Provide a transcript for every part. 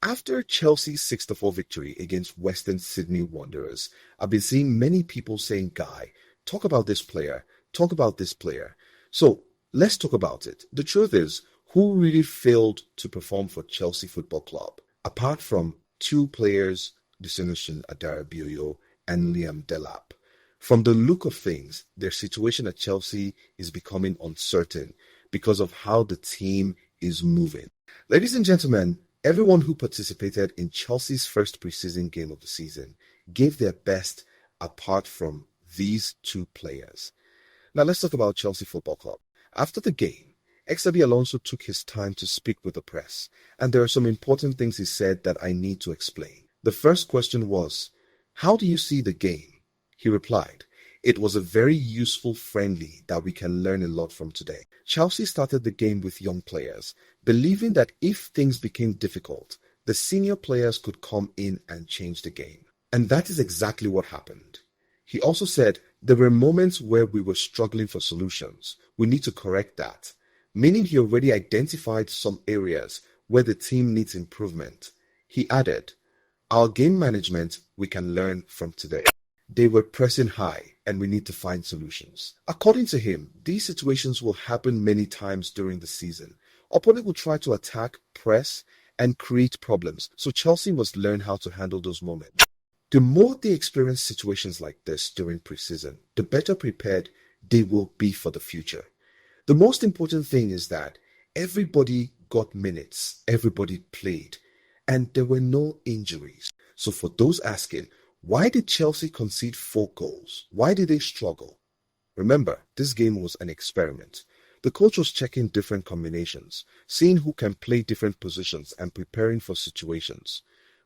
After Chelsea's 6-4 victory against Western Sydney Wanderers, I've been seeing many people saying, Guy, talk about this player, talk about this player. So let's talk about it. The truth is, who really failed to perform for Chelsea Football Club, apart from two players, Disinushin Adarabioyo and Liam Delap? From the look of things, their situation at Chelsea is becoming uncertain because of how the team is moving. Ladies and gentlemen, everyone who participated in Chelsea's first preseason game of the season gave their best apart from these two players. Now let's talk about Chelsea Football Club. After the game, Xabi Alonso took his time to speak with the press, and there are some important things he said that I need to explain. The first question was, how do you see the game? He replied, it was a very useful friendly that we can learn a lot from today. Chelsea started the game with young players, believing that if things became difficult, the senior players could come in and change the game. And that is exactly what happened. He also said there were moments where we were struggling for solutions. We need to correct that, meaning he already identified some areas where the team needs improvement. He added, our game management we can learn from today. They were pressing high and we need to find solutions. According to him, these situations will happen many times during the season. Opponent will try to attack, press, and create problems, so Chelsea must learn how to handle those moments. The more they experience situations like this during preseason, the better prepared they will be for the future. The most important thing is that everybody got minutes, everybody played, and there were no injuries. So for those asking, why did Chelsea concede 4 goals? Why did they struggle? Remember, this game was an experiment. The coach was checking different combinations, seeing who can play different positions and preparing for situations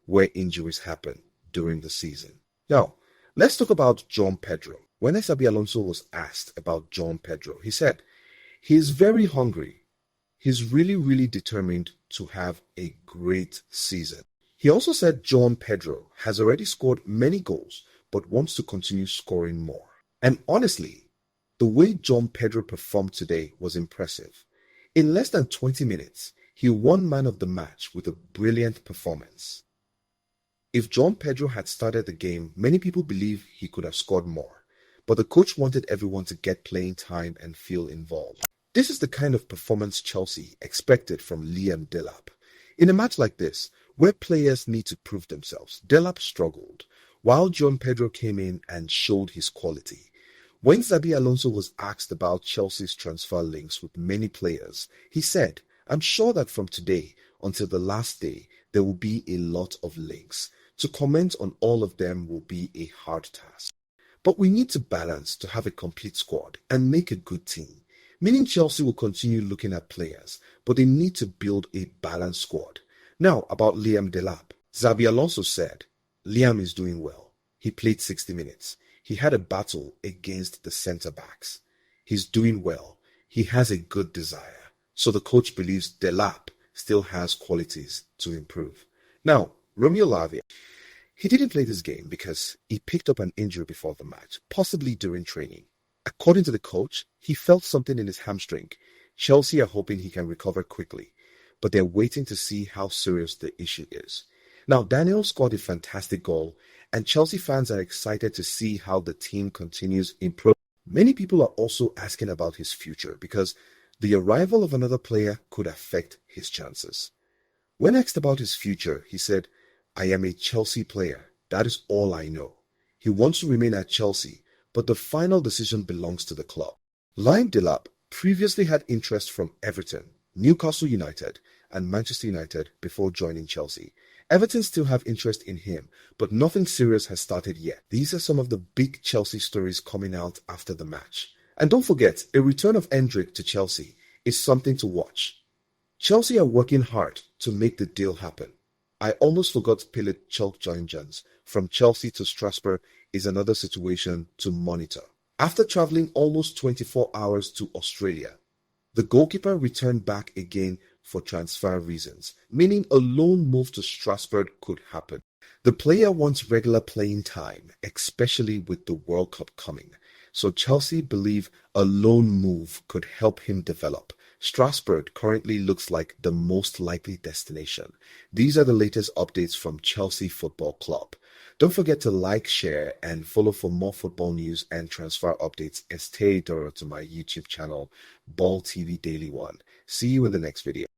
where injuries happen during the season. Now, let's talk about João Pedro. When Xabi Alonso was asked about João Pedro, he said, he is very hungry. He's really determined to have a great season. He also said João Pedro has already scored many goals but wants to continue scoring more. And honestly, the way João Pedro performed today was impressive. In less than 20 minutes, he won man of the match with a brilliant performance. If João Pedro had started the game, many people believe he could have scored more, but the coach wanted everyone to get playing time and feel involved. This is the kind of performance Chelsea expected from Liam Delap. In a match like this, where players need to prove themselves, Delap struggled, while João Pedro came in and showed his quality. When Xabi Alonso was asked about Chelsea's transfer links with many players, he said, I'm sure that from today until the last day, there will be a lot of links. To comment on all of them will be a hard task. But we need to balance to have a complete squad and make a good team. Meaning Chelsea will continue looking at players, but they need to build a balanced squad. Now, about Liam Delap. Xabi Alonso said, Liam is doing well. He played 60 minutes. He had a battle against the centre-backs. He's doing well. He has a good desire. So the coach believes Delap still has qualities to improve. Now, Romeo Lavia. He didn't play this game because he picked up an injury before the match, possibly during training. According to the coach, he felt something in his hamstring. Chelsea are hoping he can recover quickly, but they're waiting to see how serious the issue is. Now, Daniel scored a fantastic goal, and Chelsea fans are excited to see how the team continues improving. Many people are also asking about his future because the arrival of another player could affect his chances. When asked about his future, he said, I am a Chelsea player. That is all I know. He wants to remain at Chelsea, but the final decision belongs to the club. Liam Delap previously had interest from Everton, Newcastle United, and Manchester United before joining Chelsea. Everton still have interest in him, but nothing serious has started yet. These are some of the big Chelsea stories coming out after the match. And don't forget, a return of Endrick to Chelsea is something to watch. Chelsea are working hard to make the deal happen. I almost forgot Pilit Chalk-Joinjans from Chelsea to Strasbourg is another situation to monitor. After traveling almost 24 hours to Australia, the goalkeeper returned back again for transfer reasons, meaning a loan move to Strasbourg could happen. The player wants regular playing time, especially with the World Cup coming, so Chelsea believe a loan move could help him develop, Strasbourg currently looks like the most likely destination. These are the latest updates from Chelsea Football Club. Don't forget to like, share, and follow for more football news and transfer updates. Stay to my YouTube channel, Ball TV Daily One. See you in the next video.